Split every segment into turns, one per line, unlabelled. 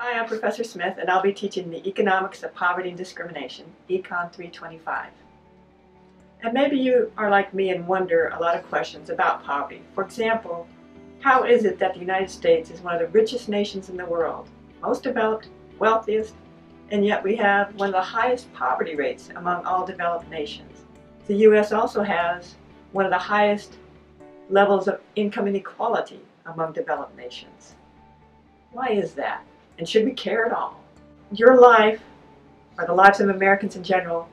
Hi, I'm Professor Smith, and I'll be teaching the Economics of Poverty and Discrimination, ECON 325. And maybe you are like me and wonder a lot of questions about poverty. For example, how is it that the United States is one of the richest nations in the world, most developed, wealthiest, and yet we have one of the highest poverty rates among all developed nations? The U.S. also has one of the highest levels of income inequality among developed nations. Why is that? And should we care at all? Your life, or the lives of Americans in general,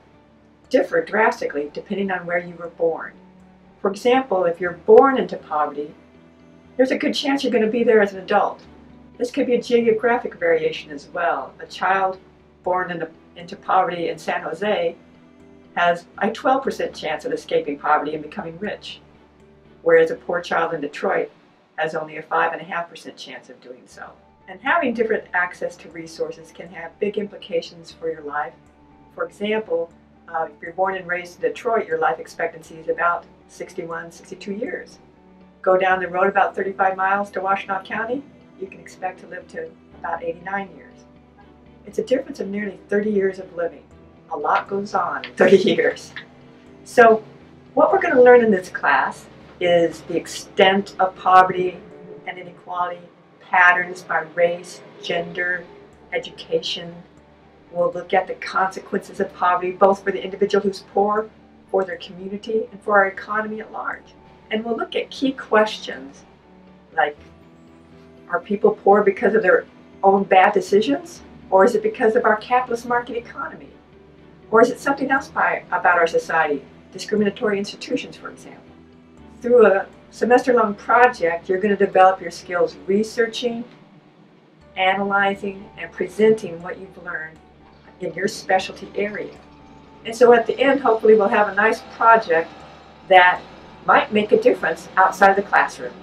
differ drastically depending on where you were born. For example, if you're born into poverty, there's a good chance you're going to be there as an adult. This could be a geographic variation as well. A child born into poverty in San Jose has a 12% chance of escaping poverty and becoming rich, whereas a poor child in Detroit has only a 5.5% chance of doing so. And having different access to resources can have big implications for your life. For example, if you're born and raised in Detroit, your life expectancy is about 61, 62 years. Go down the road about 35 miles to Washtenaw County, you can expect to live to about 89 years. It's a difference of nearly 30 years of living. A lot goes on in 30 years. So what we're going to learn in this class is the extent of poverty and inequality, patterns by race, gender, education. We'll look at the consequences of poverty, both for the individual who's poor, for their community, and for our economy at large. And we'll look at key questions like, are people poor because of their own bad decisions? Or is it because of our capitalist market economy? Or is it something else about our society, discriminatory institutions, for example? Through a semester-long project, you're going to develop your skills researching, analyzing, and presenting what you've learned in your specialty area. And so at the end, hopefully we'll have a nice project that might make a difference outside of the classroom.